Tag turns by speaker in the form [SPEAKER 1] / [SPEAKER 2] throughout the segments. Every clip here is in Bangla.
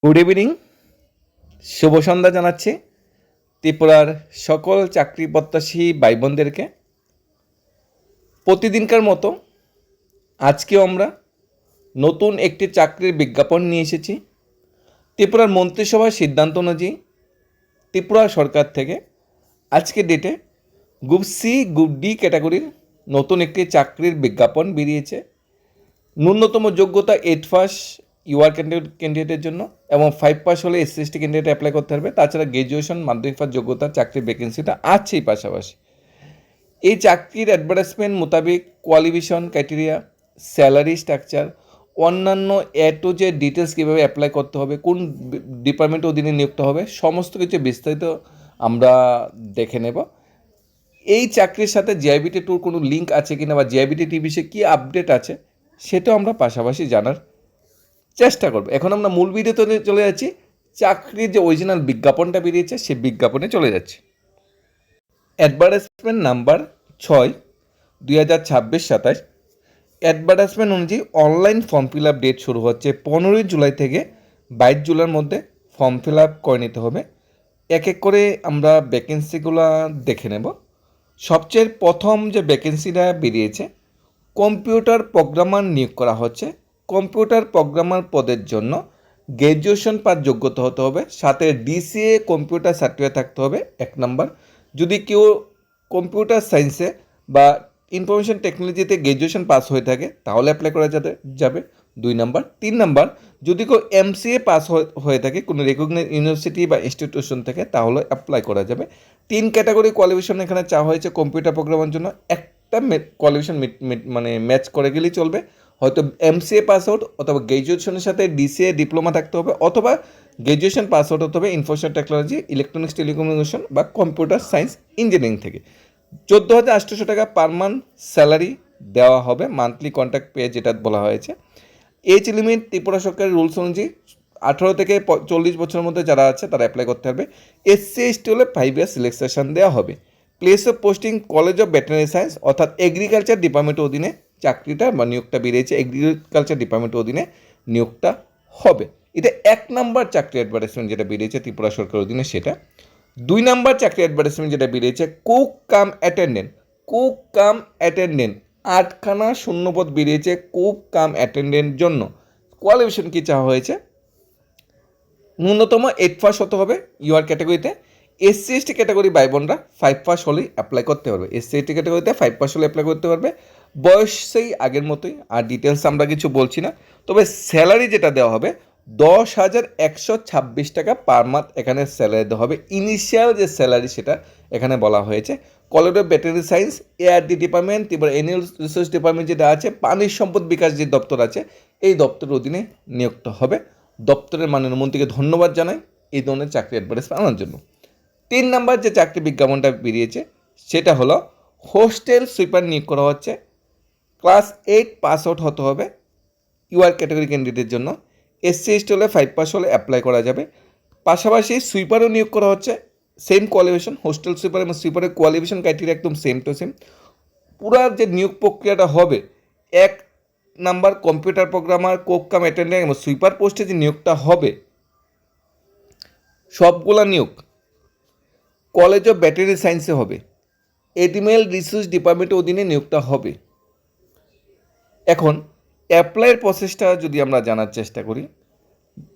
[SPEAKER 1] গুড ইভিনিং, শুভ সন্ধ্যা জানাচ্ছি ত্রিপুরার সকল চাকরি প্রত্যাশী ভাই বোনদেরকে। প্রতিদিনকার মতো আজকেও আমরা নতুন একটি চাকরির বিজ্ঞাপন নিয়ে এসেছি। ত্রিপুরার মন্ত্রিসভার সিদ্ধান্ত অনুযায়ী ত্রিপুরা সরকার থেকে আজকের ডেটে গ্রুপ সি গ্রুপ ডি ক্যাটাগরির নতুন একটি চাকরির বিজ্ঞাপন বেরিয়েছে। ন্যূনতম যোগ্যতা 8 পাস ইউআর ক্যান্ডিডেটের জন্য এবং 5 পাস হলে SC/ST ক্যান্ডিডেট অ্যাপ্লাই করতে হবে। তাছাড়া গ্র্যাজুয়েশন মাধ্যমিক পাস যোগ্যতার চাকরির ভ্যাকেন্সিটা আছেই। পাশাপাশি এই চাকরির অ্যাডভার্টাইজমেন্ট মোতাবেক কোয়ালিফিকেশন ক্রাইটেরিয়া, স্যালারি স্ট্রাকচার, অন্যান্য টু যে ডিটেলস কীভাবে অ্যাপ্লাই করতে হবে, কোন ডিপার্টমেন্টের অধীনে নিয়োগ হবে, সমস্ত কিছু বিস্তারিত আমরা দেখে নেব। এই চাকরির সাথে জিআইবিটি টুর কোনো লিঙ্ক আছে কিনা বা জিআইবিটি টি বিষয়ে কী আপডেট আছে সেটাও আমরা পাশাপাশি জানার চেষ্টা করব। এখন আমরা মূল ভিডিওতে চলে যাচ্ছি। চাকরির যে অরিজিনাল বিজ্ঞাপনটা বেরিয়েছে সেই বিজ্ঞাপনে চলে যাচ্ছি। অ্যাডভার্টাইজমেন্ট নাম্বার 6/2026 অ্যাডভার্টাইজমেন্ট অনুযায়ী online form fill up date শুরু হচ্ছে 15 জুলাই থেকে 22 জুলাইয়ের মধ্যে ফর্ম ফিল আপ করে নিতে হবে। এক এক করে আমরা ভ্যাকেন্সিগুলো দেখে নেব। সবচেয়ে প্রথম যে ভ্যাকেন্সিটা বেরিয়েছে, কম্পিউটার প্রোগ্রামার নিয়োগ করা হচ্ছে। কম্পিউটার প্রোগ্রামার পদের জন্য গ্র্যাজুয়েশন পাস যোগ্যতা হতে হবে, সাথে DCA কম্পিউটার সার্টিফিকেট থাকতে হবে 1 নাম্বার। যদি কেউ কম্পিউটার সায়েন্সে বা ইনফরমেশন টেকনোলজিতে গ্র্যাজুয়েশন পাস হয়ে থাকে তাহলে অ্যাপ্লাই করা যাবে 2 নাম্বার। 3 নাম্বার, যদি কেউ MCA পাস হয়ে থাকে কোনো রেকগনাইজড ইউনিভার্সিটি বা ইনস্টিটিউশন থেকে তাহলে অ্যাপ্লাই করা যাবে। 3 ক্যাটাগরি কোয়ালিফিকেশন এখানে চাওয়া হয়েছে কম্পিউটার প্রোগ্রামের জন্য। একটা কোয়ালিফিকেশন মানে ম্যাচ করে গেলেই চলবে, হয়তো MCA পাস আউট অথবা গ্র্যাজুয়েশনের সাথে DCA ডিপ্লোমা থাকতে হবে, অথবা গ্র্যাজুয়েশন পাস আউট হতে হবে ইনফরমেশন টেকনোলজি, ইলেকট্রনিক্স টেলিকমিউনিকেশন বা কম্পিউটার সায়েন্স ইঞ্জিনিয়ারিং থেকে। 14,800 টাকা পার মান্থ স্যালারি দেওয়া হবে, মান্থলি কন্ট্রাক্ট পে যেটা বলা হয়েছে। এজ লিমিট ত্রিপুরা সরকারের রুলস অনুযায়ী 18 থেকে 40 বছরের মধ্যে যারা আছে তারা অ্যাপ্লাই করতে পারবে। SC/ST হলে 5 ইয়ার সিলেকশন দেওয়া হবে। Place of posting college of veterinary science অর্থাৎ এগ্রিকালচার ডিপার্টমেন্টের অধীনে চাকরিটা বা নিয়োগটা বেরিয়েছে, এগ্রিকালচার ডিপার্টমেন্টের অধীনে নিয়োগটা হবে। এটা 1 নাম্বার চাকরি অ্যাডভার্টাইজমেন্ট যেটা বেরিয়েছে ত্রিপুরা সরকারের অধীনে সেটা। 2 নাম্বার চাকরি অ্যাডভার্টাইজমেন্ট যেটা বেরিয়েছে কুক কাম অ্যাটেন্ডেন্ট। 8খানা শূন্যপদ বেরিয়েছে কুক কাম অ্যাটেন্ডেন্ট জন্য। কোয়ালিফিকেশন কী চাওয়া হয়েছে, ন্যূনতম 8 পাস হতে হবে ইউআর ক্যাটাগরিতে। SC/ST ক্যাটাগরি ভাই বোনরা 5 পাস হলেই অ্যাপ্লাই করতে পারবে। SC/ST ক্যাটাগরিতে 5 পাস হলে অ্যাপ্লাই করতে পারবে। বয়স সেই আগের মতোই, আর ডিটেলস আমরা কিছু বলছি না। তবে স্যালারি যেটা দেওয়া হবে 10,126 টাকা পার মান্থ এখানে স্যালারি দেওয়া হবে। ইনিশিয়াল যে স্যালারি সেটা এখানে বলা হয়েছে। College of veterinary science, ARD department, এবার অ্যানুয়াল রিসার্চ ডিপার্টমেন্ট যেটা আছে, পানি সম্পদ বিকাশ যে দপ্তর আছে এই দপ্তরের অধীনে নিয়োগটা হবে। দপ্তরের মাননীয় মন্ত্রীকে ধন্যবাদ জানাই এই ধরনের চাকরি অ্যাডভার্টাইজমেন্ট আনার জন্য। 3 নাম্বার যে চাকরি বিজ্ঞাপনটা বেরিয়েছে সেটা হলো হোস্টেল সুইপার নিয়োগ করা হচ্ছে। ক্লাস 8 পাস আউট হতে হবে ইউআর ক্যাটাগরি ক্যান্ডিডেটের জন্য। SC/ST হলে 5 পাস হলে অ্যাপ্লাই করা যাবে। পাশাপাশি সুইপারও নিয়োগ করা হচ্ছে, সেম কোয়ালিফিকেশন। হোস্টেল সুইপার এবং সুইপারের কোয়ালিফিকেশন ক্রাইটেরিয়া একদম সেম টু সেম। পুরো যে নিয়োগ প্রক্রিয়াটা হবে, 1 নাম্বার কম্পিউটার প্রোগ্রামার, কোক কাম অ্যাটেন্ডেন্ট এবং সুইপার পোস্টে যে নিয়োগটা হবে সবগুলা নিয়োগ কলেজ অফ ভেটেরিনারি সায়েন্সে হবে। এনিম্যাল রিসার্চ ডিপার্টমেন্টের অধীনে নিয়োগটা হবে। এখন অ্যাপ্লাইয়ের প্রসেসটা যদি আমরা জানার চেষ্টা করি,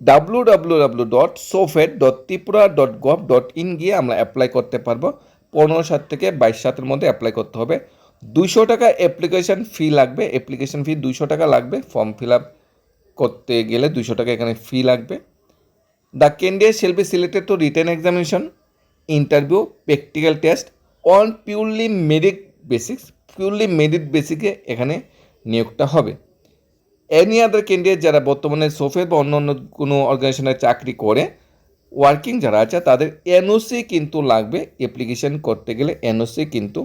[SPEAKER 1] www.sofed.tripura.gov.in গিয়ে আমরা অ্যাপ্লাই করতে পারবো। 15/7 থেকে 22/7 মধ্যে অ্যাপ্লাই করতে হবে। 200 টাকা অ্যাপ্লিকেশন ফি লাগবে, অ্যাপ্লিকেশন ফি 200 টাকা লাগবে। ফর্ম ফিল আপ করতে গেলে 200 টাকা এখানে ফি লাগবে। The candidate shall be selected to written examination, interview, practical test on purely merit বেসিকে এখানে নিয়োগটা হবে। এনি আদার ক্যান্ডিডেট যারা বর্তমানে সোফের বা অন্য অন্য কোনো অর্গানাইজেশনে চাকরি করে ওয়ার্কিং যারা আছে তাদের NOC কিন্তু লাগবে। অ্যাপ্লিকেশন করতে গেলে NOC কিন্তু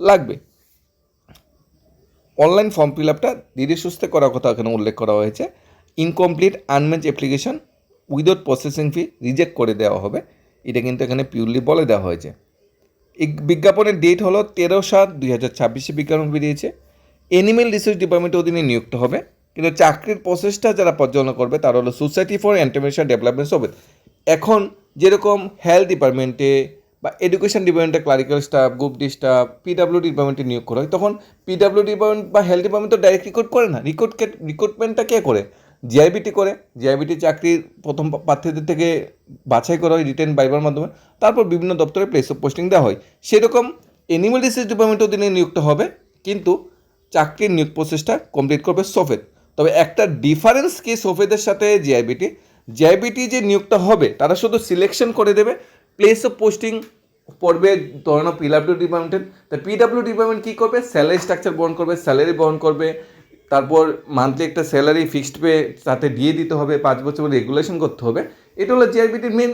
[SPEAKER 1] লাগবে। অনলাইন ফর্ম ফিল আপটা ধীরে সুস্থে করার কথা এখানে উল্লেখ করা হয়েছে। Incomplete unmatch application without processing fee reject করে দেওয়া হবে, এটা কিন্তু এখানে পিওরলি বলে দেওয়া হয়েছে। এই বিজ্ঞাপনের ডেট হলো 13/7/2026 বিজ্ঞাপন বেরিয়েছে। অ্যানিমেল রিসার্চ ডিপার্টমেন্টের অধীনে নিয়োগটা হবে। কিন্তু চাকরির প্রসেসটা যারা পরিচালনা করবে তারা হলো সোসাইটি ফর এন্টারপ্রেনারশিপ ডেভেলপমেন্ট সোফেদ। এখন যেরকম হেলথ ডিপার্টমেন্টে বা এডুকেশন ডিপার্টমেন্টে clerical staff, group D staff, PWD ডিপার্টমেন্টে নিয়োগ করা হয়, তখন পিডাব্লিউডি ডিপার্টমেন্ট বা হেলথ ডিপার্টমেন্ট তো ডাইরেক্ট রিক্রুট করে না, রিক্রুটমেন্টটা কে করে? জিআইবিটি করে। জিআইবিটি চাকরির প্রথম প্রার্থীদের থেকে বাছাই করা হয় রিটেন বাইবার মাধ্যমে, তারপর বিভিন্ন দপ্তরে প্লেস অফ পোস্টিং দেওয়া হয়। সেরকম অ্যানিমাল রিসার্চ ডিপার্টমেন্টের অধীনে নিযুক্ত হবে, কিন্তু চাকরির নিয়োগ প্রসেসটা কমপ্লিট করবে সোফেদ। তবে একটা ডিফারেন্স কি সোফেদের সাথে জিআইবিটি যে নিয়োগটা হবে তারা শুধু সিলেকশন করে দেবে, প্লেস অফ পোস্টিং পড়বে ধরনের পিডাব্লিউ ডিপার্টমেন্টের। তা পিডাব্লিউ ডিপার্টমেন্ট কী করবে? স্যালারি স্ট্রাকচার বহন করবে, স্যালারি বহন করবে, তারপর মান্থলি একটা স্যালারি ফিক্সড পে সাথে দিয়ে দিতে হবে, 5 বছর রেগুলেশন করতে হবে। এটা হলো জিআইবিটির মেন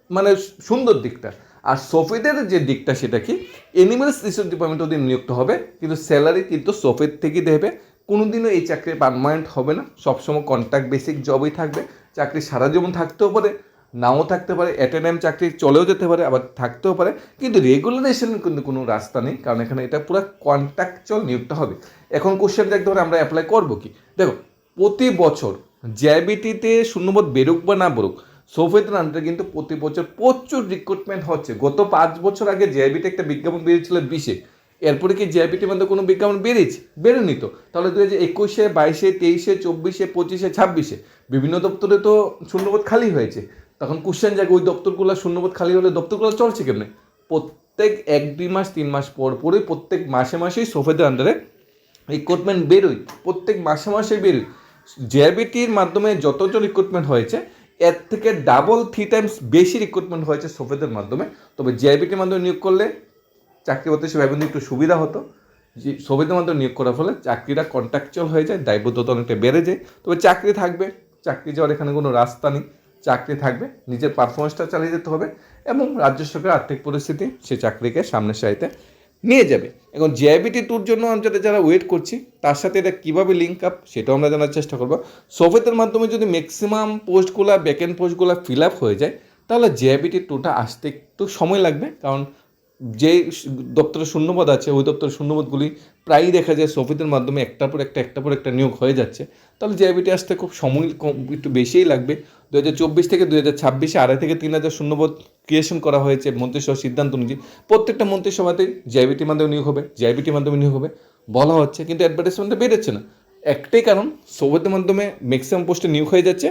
[SPEAKER 1] মানে সুন্দর দিকটা। আর সোফেদের যে দিকটা সেটা কি, অ্যানিমালস রিসার্চ ডিপার্টমেন্ট ওদের নিযুক্ত হবে, কিন্তু স্যালারি কিন্তু সোফেদ থেকেই দেবে। কোনোদিনও এই চাকরি পার্মানেন্ট হবে না, সবসময় কন্ট্রাক্ট বেসিক জবই থাকবে। চাকরি সারা জীবন থাকতেও পারে, নাও থাকতে পারে, অ্যাট এ টাইম চাকরি চলেও যেতে পারে, আবার থাকতেও পারে, কিন্তু রেগুলারাইজেশনের কিন্তু কোনো রাস্তা নেই, কারণ এখানে এটা পুরো কন্ট্রাকচুয়াল নিয়োগটা হবে। এখন কোশ্চেন দেখতে হবে আমরা অ্যাপ্লাই করবো কি? দেখো, প্রতি বছর জিআইবিটিতে শূন্যপদ বেরুক বা না বেরুক, সোফেদের আন্ডারে কিন্তু প্রতি বছর প্রচুর রিক্রুটমেন্ট হচ্ছে। গত 5 বছর আগে জিআইবিটি একটা বিজ্ঞাপন বেরিয়েছিল 20-এ, এরপরে কি জিআইবিটির মধ্যে কোনো বিজ্ঞাপন বেরোনি তো? তাহলে 2021-এ, 22-এ, 23-এ, 24-এ, 25-এ, 26-এ বিভিন্ন দপ্তরে তো শূন্যপদ খালি হয়েছে। তখন কোশ্চেন জাগে ওই দপ্তরগুলো শূন্যপদ খালি হলে দপ্তরগুলো চলছে কেমনে? প্রত্যেক 1-2 মাস 3 মাস পর পরই প্রত্যেক মাসে মাসেই সোফেদের আন্ডারে রিক্রুটমেন্ট বেরোয়, প্রত্যেক মাসে মাসে বেরোয়। জিআইবিটির মাধ্যমে যতজন রিক্রুটমেন্ট হয়েছে এর থেকে ডাবল 3 টাইমস বেশি রিক্রুটমেন্ট হয়েছে সোফেদের মাধ্যমে। তবে জিআইবিটির মাধ্যমে নিয়োগ করলে চাকরি হতে সে ভাবেন একটু সুবিধা হতো। যে সোফেদের মাধ্যমে নিয়োগ করার ফলে চাকরিটা কন্ট্রাকচুয়াল হয়ে যায়, দায়বদ্ধতা অনেকটা বেড়ে যায়। তবে চাকরি থাকবে, চাকরি যাওয়ার এখানে কোনো রাস্তা নেই, চাকরি থাকবে, নিজের পারফরমেন্সটা চালিয়ে যেতে হবে এবং রাজ্য সরকারের আর্থিক পরিস্থিতি সে চাকরিকে সামনের সারিতে নিয়ে যাবে। এখন জিআইবিটি টুর জন্য আমরা যারা ওয়েট করছি তার সাথে এটা কীভাবে লিঙ্ক আপ সেটাও আমরা জানার চেষ্টা করবো। সোফেদের মাধ্যমে যদি ম্যাক্সিমাম পোস্টগুলো, ব্যাকএন্ড পোস্টগুলো ফিল আপ হয়ে যায়, তাহলে জিআইবিটি টুটা আসতে একটু সময় লাগবে, কারণ যে দপ্তরে শূন্যপদ আছে ওই দপ্তরের শূন্যপদগুলি প্রায়ই দেখা যায় সোফেদের মাধ্যমে একটার পর একটা নিয়োগ হয়ে যাচ্ছে। তাহলে জিআইবিটি আসতে খুব সময় একটু বেশিই লাগবে। 2024 থেকে 2026-এ 2,500-3,000 শূন্যপদ ক্রিয়েশন করা হয়েছে মন্ত্রিসভার সিদ্ধান্ত অনুযায়ী। প্রত্যেকটা মন্ত্রিসভাতেই জিআইবিটির মাধ্যমে নিয়োগ হবে, জিআইবিটির মাধ্যমে নিয়োগ হবে বলা হচ্ছে, কিন্তু অ্যাডভার্টাইজমেন্টে বেরোচ্ছে না। একটাই কারণ, সোফেদের মাধ্যমে ম্যাক্সিমাম পোস্টে নিয়োগ হয়ে যাচ্ছে।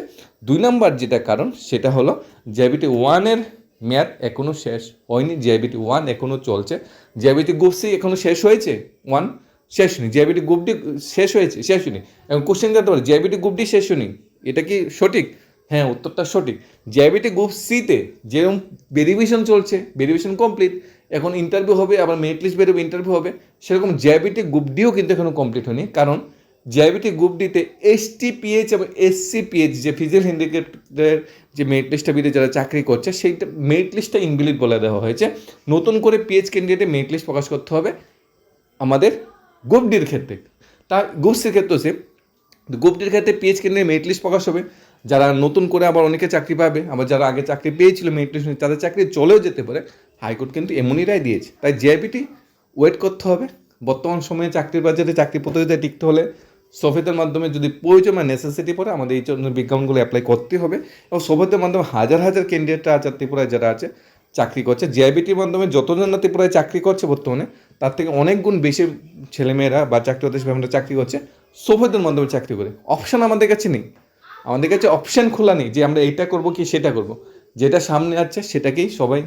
[SPEAKER 1] 2 নাম্বার যেটা কারণ সেটা হলো জিআইবিটি 1-এর মেয়াদ এখনও শেষ হয়নি, জিআইবিটি 1 এখনও চলছে। জিআইবিটি গ্রুপ সি এখনও শেষ হয়েছে, 1 শেষ হয়নি। জিআইবিটি গ্রুপ ডি শেষ হয়নি। এখন কোশ্চেন জানতে পারে জিআইবিটি গ্রুপ ডি শেষ হয়নি, এটা কি সঠিক? হ্যাঁ, উত্তরটা সঠিক। জিআইবিটি গ্রুপ সিতে যেরকম ভেরিফিকেশন চলছে, ভেরিফিকেশন কমপ্লিট, এখন ইন্টারভিউ হবে, আবার মেরিট লিস্ট বেরোবে, ইন্টারভিউ হবে, সেরকম জিআইবিটি গ্রুপ ডিও কিন্তু এখনও কমপ্লিট হয়নি। কারণ জিআইবিটি গ্রুপ ডিতে STPH এবং SCPH যে ফিজিক্যাল হ্যান্ডিক্যাপের যে মেরিট লিস্টটা বেরিয়ে যারা চাকরি করছে সেইটা মেরিট লিস্টটা ইনভ্যালিড বলে দেওয়া হয়েছে। নতুন করে PH ক্যান্ডিডেটের মেরিট লিস্ট প্রকাশ করতে হবে আমাদের গ্রুপ ডির ক্ষেত্রে। তার গ্রুপ সির ক্ষেত্রে সে গ্রুপ ডির ক্ষেত্রে PH ক্যান্ডিডেট মেরিট লিস্ট প্রকাশ হবে, যারা নতুন করে আবার অনেকে চাকরি পাবে, আবার যারা আগে চাকরি পেয়েছিল মেরিট লিস্ট তাদের চাকরি চলেও যেতে পারে। হাইকোর্ট কিন্তু এমনই রায় দিয়েছে। তাই জিআইবিটি ওয়েট করতে হবে। বর্তমান সময়ে চাকরির বাজারে চাকরি প্রতিযোগিতায় টিকতে হলে সোফেদের মাধ্যমে যদি প্রয়োজন বা নেসেসিটি পড়ে আমাদের এই জন্য বিজ্ঞাপনগুলো অ্যাপ্লাই করতে হবে। এবং সোফেদের মাধ্যমে হাজার হাজার ক্যান্ডিডেটরা আছে ত্রিপুরায় যারা আছে চাকরি করছে। জিআইবিটির মাধ্যমে যতজন না ত্রিপুরায় চাকরি করছে বর্তমানে তার থেকে অনেক গুণ বেশি ছেলেমেয়েরা বা চাকরি হতে চাকরি করছে সোফেদের মাধ্যমে চাকরি করে। অপশান আমাদের কাছে নেই, আমাদের কাছে অপশান খোলা নেই যে আমরা এইটা করবো কি সেটা করবো। যেটা সামনে আছে সেটাকেই সবাই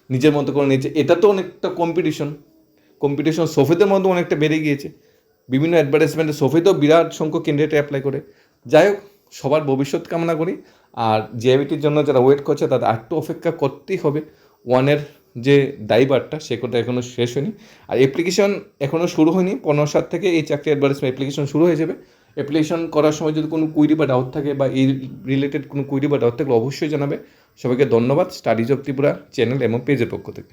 [SPEAKER 1] নিজের মতো করে নিয়েছে। এটা তো অনেকটা কম্পিটিশন সোফেদের মধ্যে অনেকটা বেড়ে গিয়েছে। বিভিন্ন অ্যাডভার্টাইজমেন্টে সোফেতেও বিরাট সংখ্যক ক্যান্ডিডেট অ্যাপ্লাই করে। যাই হোক, সবার ভবিষ্যৎ কামনা করি। আর জিআইবিটির জন্য যারা ওয়েট করছে তাদের একটু অপেক্ষা করতেই হবে। 1-এর যে দায়ভারটা সেটা এখনও শেষ হয়নি, আর অ্যাপ্লিকেশন এখনও শুরু হয়নি। 15/7 থেকে এই চাকরি অ্যাডভার্টাইজমেন্ট অ্যাপ্লিকেশন শুরু হয়ে যাবে। অ্যাপ্লিকেশন করার সময় যদি কোনো কুইরি বা ডাউট থাকে বা এই রিলেটেড কোনো কুইরি বা ডাউট থাকলে অবশ্যই জানাবে। সবাইকে ধন্যবাদ স্টাডিজ অফ ত্রিপুরা চ্যানেল এবং পেজের পক্ষ থেকে।